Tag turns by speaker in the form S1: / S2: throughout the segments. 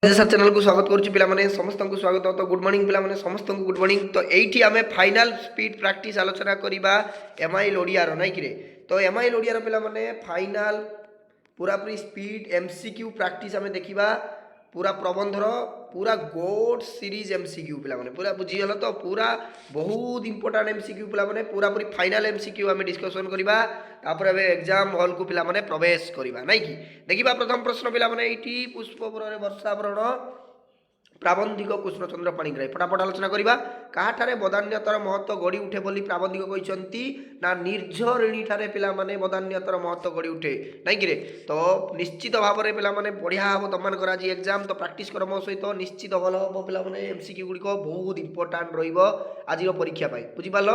S1: Sir channel को स्वागत करुच्ची पे समस्त को स्वागत। तो गुड मॉर्निंग पे समस्त को गुड मॉर्निंग। तो ये आम फाइनाल स्पीड प्रैक्टिस आलोचना करवा एमआईएल ओडियार नाई कि तो एमआईएल ओडियार पे फाइनाल पूरा पूरी स्पीड एमसीक्यू प्रैक्टिस आम देखा पूरा प्रबंधर पूरा गोड सीरीज एमसीक्यू पे पूरा बुझीगल। तो पूरा बहुत इंपोर्टाट एमसीक्यू पे पूरा पूरी फाइनाल एमसीक्यू आम डिस्कसन करवा तापर एग्जाम हॉल को पे प्रवेश करवा नाई कि देखा प्रथम प्रश्न पे पुष्पपुर वर्षावरण प्राबंधिक कृष्णचंद्र पाणिग्राही फटाफट आलोचना करवा क्या बदान्यतर महत्व गढ़ी उठे बोली प्राबंधिक कहते ना निर्झरिणी ठारे पे बदान्यतर महत्व गढ़ी उठे नाई कि तो निश्चित भाव में पे बढ़िया हम तुम मान आज एग्जाम तो प्रैक्टिस कर मो सहित निश्चित भल हम पे एमसीक्यू गुड़िक बहुत इंपोर्टाट रज परीक्षा बुझीपार।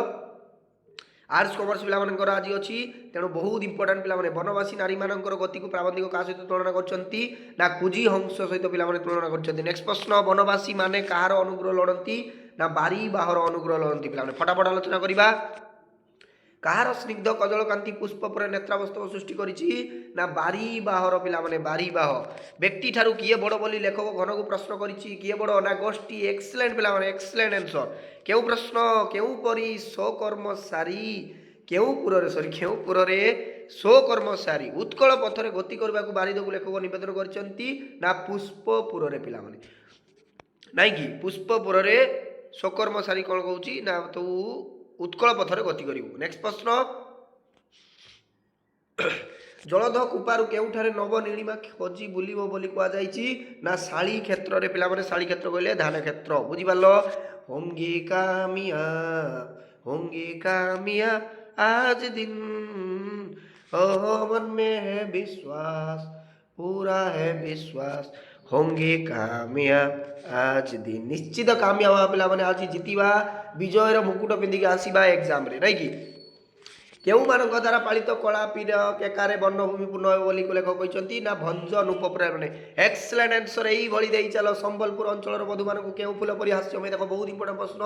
S1: आर्ट्स कमर्स पिलाମାନଙ୍କର ଆଜି ଅଛି ତେଣୁ ବହୁତ इंपोर्टाट ପିଲାମାନେ ବନବାସୀ ନାରୀମାନଙ୍କର ଗତିକୁ ପ୍ରାବନ୍ଧିକ କାହା ସହିତ ତୁଳନା କରିଛନ୍ତି ନା କୁଜି ହଂସ ସହିତ ପିଲାମାନେ ତୁଳନା କରିଛନ୍ତି। ନେକ୍ସଟ ପ୍ରଶ୍ନ ବନବାସୀ ମାନେ କାହାର ଅନୁଗ୍ରହ ଲଢ଼ନ୍ତି ନା ବାରି ବାହର ଅନୁଗ୍ରହ ଲଢ଼ନ୍ତି। ପିଲାମାନେ ଫଟାଫଟ ଆଲୋଚନା କରିବା। କାହାର ସ୍ନିଗ୍ଧ କଜଳକାନ୍ତି ପୁଷ୍ପ ପରେ ନେତ୍ରାବସ୍ତବ ସୃଷ୍ଟି କରିଛି ନା ବାରିବାହର। ପିଲାମାନେ ବାରିବାହ ବ୍ୟକ୍ତି ଠାରୁ କିଏ ବଡ଼ ବୋଲି ଲେଖକ ଘନକୁ ପ୍ରଶ୍ନ କରିଛି କିଏ ବଡ଼ ନା ଗୋଷ୍ଠୀ। ଏକ୍ସଲେଣ୍ଟ ପିଲାମାନେ ଏକ୍ସଲେଣ୍ଟ ଆନ୍ସର। କେଉଁ ପ୍ରଶ୍ନ କେଉଁ ପରି ସ୍ୱକର୍ମ ସାରି କେଉଁପୁରରେ ସ୍ୱକର୍ମ ସାରି ଉତ୍କଳ ପଥରେ ଗତି କରିବାକୁ ବାରିଦକୁ ଲେଖକ ନିବେଦନ କରିଛନ୍ତି ନା ପୁଷ୍ପପୁରରେ। ପିଲାମାନେ ନାଇଁ କି ପୁଷ୍ପପୁରରେ ସ୍ୱକର୍ମ ସାରି କ'ଣ କହୁଛି ନା ତୁ उत्कल पथरे गति करू। नेक्स्ट प्रश्न जलध कूपारू केउठारे नव नीलिमा खोजी बुलिबो बोली कुआ जायछि ना शाली क्षेत्र रे। पिलामाने शाली क्षेत्र कहले धान क्षेत्र बुझिपारल। होंगे कामिया आज दिन ओ मन में है विश्वास पूरा है विश्वास होंगे कामया आज दिन निश्चित कामयाब पिला माने आज जीतिबा विजयर मुकुट पिंधिक आसवा एग्जाम रे नाई कि केउ मानक द्वारा पालित कला पीर केकारे वर्णभूमि पूर्ण बोली लेखक कहते ना भंज नूपप्रायणे। एक्सलेंट आंसर यही भली दे चल। संबलपुर अंचल बधु मान केउ फूल परी हास्यमय देखो बहुत इंपोर्टेंट प्रश्न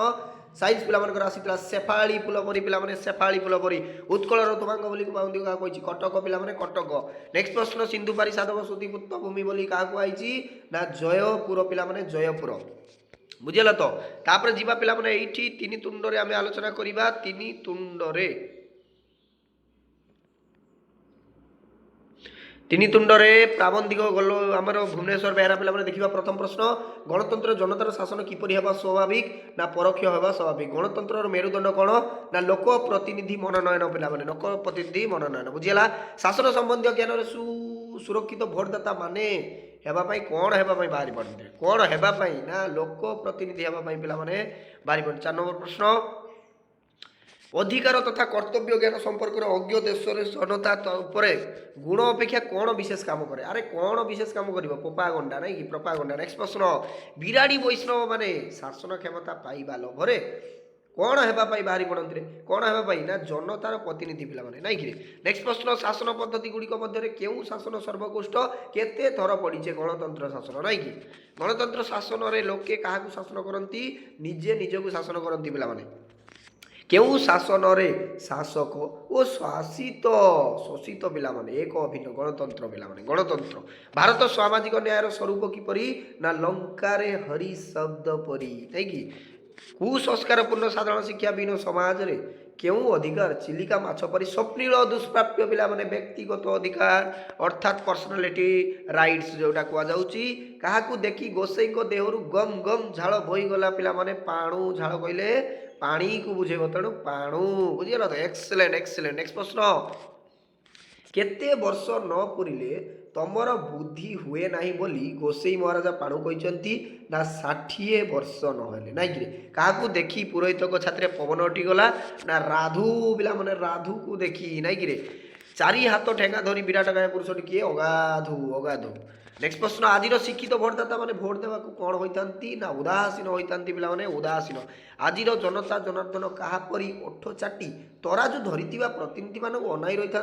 S1: साइंस पिला मानकर आसीला शेफाली फूल परी पिला माने शेफाली फूल परी उत्कल ऋतुभांग बोली पाउंदी का कहिछि कटक पिला माने कटक। नेक्स्ट प्रश्न सिंधु पारी साधव सुती पुत्र भूमि बोली का आइछि ना जयपुर पिला माने जयपुर बुझेल। तो तापर जीवा पिला माने एठी तीन तुंड रे आमे आलोचना करिबा। तीन तुंडरे प्राबंधिक गल आमर भुवनेश्वर बेहरा पिला देखा। प्रथम प्रश्न गणतंत्र जनतार शासन किपरि हेबा स्वाभाविक ना परोक्ष हेबा स्वाभाविक। गणतंत्र मेरुदंड कौन ना लोक प्रतिनिधि मनोनयन। पिला लोक प्रतिनिधि मनोनयन बुझीगला। शासन संबंधी ज्ञान सुरक्षित भोटदाता माने हेबाई कौन हेबाई बाहरी पड़ते कौन हेबाई ना लोक प्रतिनिधि हेबाई पिला बाहरी पड़ते। 4 नंबर प्रश्न अधिकार तथा कर्तव्य ज्ञान संपर्क अज्ञ देश जनता उपरे गुण अपेक्षा कौन विशेष काम करे। अरे कौन विशेष काम कर प्रोपागंडा नहीं कि प्रोपागंडा। नेक्स्ट प्रश्न बिराड़ी वैष्णव माने शासन क्षमता पाइबा लोभरे कौन हेबाई बाहरी पड़ते कौन हेबाई ना जनतार प्रतिनिधि पिला माने नहीं कि। नेक्स्ट प्रश्न शासन पद्धति गुड़िक मध्य केउ शासन सर्वोत्कृष्ट केते थर पड़ीचे गणतंत्र शासन नहीं कि। गणतंत्र शासन रे लोके काहाकू शासन करती निजे निजकू शासन करती पिला माने। केउ शासन रे शासक ओ शासित शोषित पिला माने एक अभिन्न गणतंत्र पिला माने गणतंत्र। भारत सामाजिक न्यायर स्वरूप किपरि ना लंकारे हरि शब्द परी नहीं कि। कुसंस्कारपूर्ण साधारण शिक्षा विहीन समाज रे केउ अधिकार चिलिका माछ परी स्वप्निल दुष्प्राप्य पिला माने व्यक्तिगत अधिकार अर्थात पर्सनालिटी राइट्स जोटा कुआ जाउची। काहाकू देखी गोसाई को देहरु गम गम झाल बोई गला पिला माने पाणु झाल कहले पानी को बुझेब तेणु पाणु बुझीगला। तो एक्सलेंट एक्सलेंट। नेक्स्ट प्रश्न केते वर्ष न पुरिले तमर बुद्धि हुए नहीं बोली गोसेई महाराजा पाणु कहते ना 60 वर्ष नहेले नाई कि। काहाकू देखी पुरोहित को छात्र पवन उठीगला ना राधु पिला माने राधु को देखी नाई कि। 4 हाथ ठेंगा धरी विराट गाय पुरुष किए अगाधु अगाधु। नेक्स्ट प्रश्न आज शिक्षित भोटदाता माने भोट देवा कौन होती ना उदासीन होती पिला माने उदासीन। आज जनता जनार्दन काहापरी ओठ चाटी तराजु धरी प्रतिनिधि मान अनाई रही था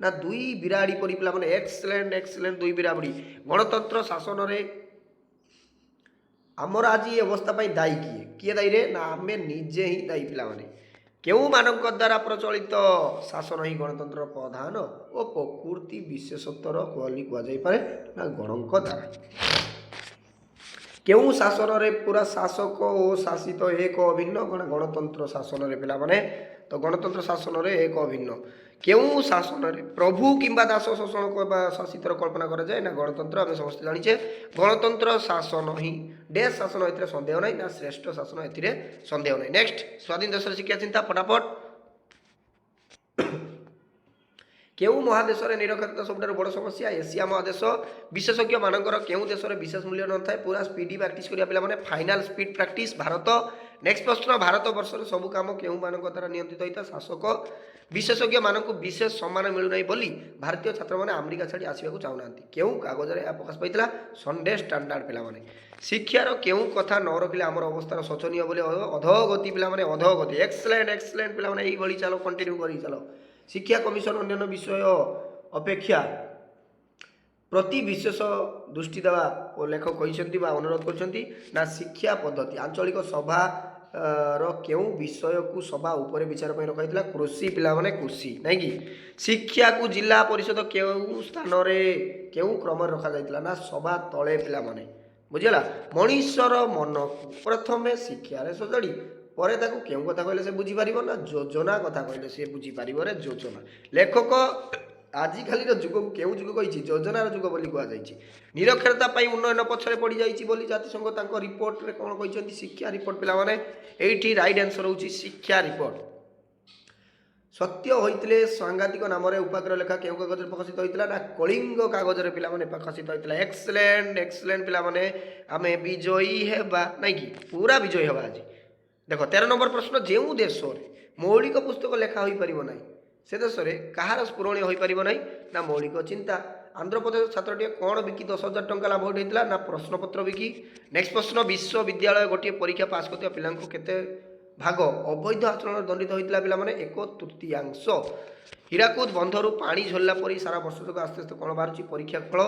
S1: ना दुई बिराड़ी परी पिला माने। एक्सलेंट एक्सलेंट दुई बिराड़ी। गणतंत्र शासन रे आमर आज ये अवस्था दायी किए दायी रे ना आमे निजे ही दायी पिला माने। केउ मानक द्वारा प्रचलित शासन ही गणतंत्र प्रधान और प्रकृति विशेषत्वर कहली कहुई पारे ना गणक द्वारा। କେଉଁ ଶାସନରେ ପୁରା ଶାସକ ଓ ଶାସିତ ଏକ ଅଭିନ୍ନ ଗଣତନ୍ତ୍ର ଶାସନରେ ପିଲାମାନେ ତ ଗଣତନ୍ତ୍ର ଶାସନରେ ଏକ ଅଭିନ୍ନ କେଉଁ ଶାସନରେ ପ୍ରଭୁ କିମ୍ବା ଦାସ ଶାସନ ବା ଶାସିତର କଳ୍ପନା କରାଯାଏ ନା ଗଣତନ୍ତ୍ର ଆମେ ସମସ୍ତେ ଜାଣିଛେ ଗଣତନ୍ତ୍ର ଶାସନ ହିଁ ଡେସ୍ ଶାସନ ଏଥିରେ ସନ୍ଦେହ ନାହିଁ ନା ଶ୍ରେଷ୍ଠ ଶାସନ ଏଥିରେ ସନ୍ଦେହ ନାହିଁ। ନେକ୍ସଟ ସ୍ୱାଧୀନ ଦେଶର ଶିକ୍ଷା ଚିନ୍ତା ଫଟାଫଟ କେଉଁ ମହାଦେଶରେ ନିରକ୍ଷରତା ସବୁଠାରୁ ବଡ଼ ସମସ୍ୟା ଏସିଆ ମହାଦେଶ ବିଶେଷଜ୍ଞ ମାନଙ୍କର କେଉଁ ଦେଶରେ ବିଶେଷ ମୂଲ୍ୟ ନଥାଏ ପୁରା ସ୍ପିଡି ପ୍ରାକ୍ଟିସ୍ କରିବା ପିଲାମାନେ final speed practice Bharat. Next ପ୍ରଶ୍ନ ଭାରତ ବର୍ଷରେ ସବୁ କାମ କେଉଁମାନଙ୍କ ଦ୍ୱାରା ନିୟନ୍ତ୍ରିତ ହୋଇଥାଏ ଶାସକ ବିଶେଷଜ୍ଞ ମାନଙ୍କୁ ବିଶେଷ ସମ୍ମାନ ମିଳୁନାହିଁ ବୋଲି ଭାରତୀୟ ଛାତ୍ରମାନେ ଆମେରିକା ଛାଡ଼ି ଆସିବାକୁ ଚାହୁଁନାହାନ୍ତି କେଉଁ କାଗଜରେ ଏହା ପ୍ରକାଶ ପାଇଥିଲା ସଣ୍ଡେ ଷ୍ଟାଣ୍ଡାର୍ଡ ପିଲାମାନେ। ଶିକ୍ଷାର କେଉଁ କଥା ନ ରଖିଲେ ଆମର ଅବସ୍ଥାର ଶୋଚନୀୟ ବୋଲି ଅଧୋଗତି ପିଲାମାନେ ଅଧୋଗତି ଏକ୍ସଲେଣ୍ଟ ଏକ୍ସଲେଣ୍ଟ ପିଲାମାନେ ଏଇଭଳି ଚାଲ କଣ୍ଟିନ୍ୟୁ କରିକି ଚାଲ। ଶିକ୍ଷା କମିଶନ ଅନ୍ୟାନ୍ୟ ବିଷୟ ଅପେକ୍ଷା ପ୍ରତି ବିଶେଷ ଦୃଷ୍ଟି ଦେବା ଓ ଲେଖକ କହିଛନ୍ତି ବା ଅନୁରୋଧ କରିଛନ୍ତି ନା ଶିକ୍ଷା ପଦ୍ଧତି ଆଞ୍ଚଳିକ ସଭା ର କେଉଁ ବିଷୟକୁ ସଭା ଉପରେ ବିଚାର ପାଇଁ ରଖାଯାଇଥିଲା କୃଷି ପିଲାମାନେ କୃଷି ନାଇଁକି। ଶିକ୍ଷାକୁ ଜିଲ୍ଲା ପରିଷଦ କେଉଁ ସ୍ଥାନରେ କେଉଁ କ୍ରମରେ ରଖାଯାଇଥିଲା ନା ସଭା ତଳେ ପିଲାମାନେ ବୁଝିଗଲା। ମଣିଷର ମନକୁ ପ୍ରଥମେ ଶିକ୍ଷାରେ ସଜାଡ଼ି ପରେ ତାକୁ କେଉଁ କଥା କହିଲେ ସେ ବୁଝିପାରିବ ନା ଯୋଜନା କଥା କହିଲେ ସେ ବୁଝିପାରିବ ରେ ଯୋଜନା। ଲେଖକ ଆଜିକାଲିର ଯୁଗକୁ କେଉଁ ଯୁଗ କହିଛି ଯୋଜନାର ଯୁଗ ବୋଲି କୁହାଯାଇଛି। ନିରକ୍ଷରତା ପାଇଁ ଉନ୍ନୟନ ପଛରେ ପଡ଼ିଯାଇଛି ବୋଲି ଜାତିସଂଘ ତାଙ୍କ ରିପୋର୍ଟରେ କ'ଣ କହିଛନ୍ତି ଶିକ୍ଷା ରିପୋର୍ଟ ପିଲାମାନେ ଏଇଠି ରାଇଟ୍ ଆନ୍ସର ହେଉଛି ଶିକ୍ଷା ରିପୋର୍ଟ। ସତ୍ୟ ହୋଇଥିଲେ ସାଂଘାତିକ ନାମରେ ଉପାଗ୍ର ଲେଖା କେଉଁ କାଗଜରେ ପ୍ରକାଶିତ ହୋଇଥିଲା ନା କଳିଙ୍ଗ କାଗଜରେ ପିଲାମାନେ ପ୍ରକାଶିତ ହୋଇଥିଲା। ଏକ୍ସଲେଣ୍ଟ ଏକ୍ସଲେଣ୍ଟ ପିଲାମାନେ ଆମେ ବିଜୟୀ ହେବା ନାଇଁକି ପୁରା ବିଜୟୀ ହେବା ଆଜି। ଦେଖ 13 ନମ୍ବର ପ୍ରଶ୍ନ ଯେଉଁ ଦେଶରେ ମୌଳିକ ପୁସ୍ତକ ଲେଖା ହୋଇପାରିବ ନାହିଁ ସେ ଦେଶରେ କାହାର ସ୍ମରଣୀୟ ହୋଇପାରିବ ନାହିଁ ନା ମୌଳିକ ଚିନ୍ତା। ଆନ୍ଧ୍ରପ୍ରଦେଶ ଛାତ୍ରଟିଏ କ'ଣ ବିକି 10,000 ଟଙ୍କା ଲାଭ ଉଠାଇଥିଲା ନା ପ୍ରଶ୍ନପତ୍ର ବିକି। ନେକ୍ସଟ ପ୍ରଶ୍ନ ବିଶ୍ୱବିଦ୍ୟାଳୟ ଗୋଟିଏ ପରୀକ୍ଷା ପାସ୍ କରୁଥିବା ପିଲାଙ୍କୁ କେତେ ଭାଗ ଅବୈଧ ଆଚରଣରେ ଦଣ୍ଡିତ ହୋଇଥିଲା ପିଲାମାନେ 1/3। ହୀରାକୁଦ ବନ୍ଧରୁ ପାଣି ଝରିଲା ପରି ସାରା ବର୍ଷ ଯାକ ଆସ୍ତେ ଆସ୍ତେ କ'ଣ ବାହାରୁଛି ପରୀକ୍ଷା ଫଳ।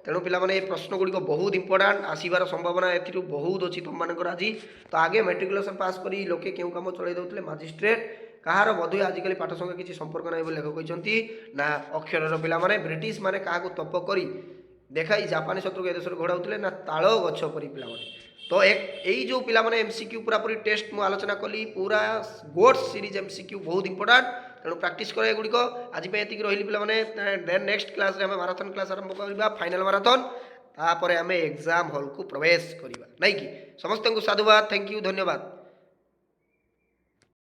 S1: ତେଣୁ ପିଲାମାନେ ଏ ପ୍ରଶ୍ନ ଗୁଡ଼ିକ ବହୁତ ଇମ୍ପୋର୍ଟାଣ୍ଟ ଆସିବାର ସମ୍ଭାବନା ଏଥିରୁ ବହୁତ ଅଛି ତୁମମାନଙ୍କର ଆଜି। ତ ଆଗେ ମେଟ୍ରିକୁଲେସନ୍ ପାସ୍ କରି ଲୋକେ କେଉଁ କାମ ଚଳାଇ ଦେଉଥିଲେ ମାଜିଷ୍ଟ୍ରେଟ୍ କାହାର ବୋଧହୁଏ ଆଜିକାଲି ପାଠ ସଙ୍ଗେ କିଛି ସମ୍ପର୍କ ନାହିଁ ବୋଲି ଲେଖକ କହିଛନ୍ତି ନା ଅକ୍ଷରର ପିଲାମାନେ ବ୍ରିଟିଶ ମାନେ କାହାକୁ ତପ କରି ଦେଖାଇ ଜାପାନୀ ଶତ୍ରୁକୁ ଏ ଦେଶରେ ଘୋଡ଼ାଉଥିଲେ ନା ତାଳ ଗଛ ପରି ପିଲାମାନେ। ତ ଏଇ ଯେଉଁ ପିଲାମାନେ MCQ ପୁରାପୁରି ଟେଷ୍ଟ ମୁଁ ଆଲୋଚନା କଲି ପୁରା ଗୋଟ୍ସ ସିରିଜ୍ MCQ ବହୁତ ଇମ୍ପୋର୍ଟାଣ୍ଟ ତେଣୁ ପ୍ରାକ୍ଟିସ୍ କରେ ଏଗୁଡ଼ିକ। ଆଜି ପାଇଁ ଏତିକି ରହିଲି ପିଲାମାନେ ଦେନ୍ ନେକ୍ସଟ କ୍ଲାସ୍ରେ ଆମେ ମାରାଥନ୍ କ୍ଲାସ୍ ଆରମ୍ଭ କରିବା ଫାଇନାଲ୍ ମାରାଥନ୍ ତାପରେ ଆମେ ଏକ୍ଜାମ୍ ହଲ୍କୁ ପ୍ରବେଶ କରିବା ନାଇଁକି। ସମସ୍ତଙ୍କୁ ସାଧୁବାଦ ଥ୍ୟାଙ୍କ ୟୁ ଧନ୍ୟବାଦ।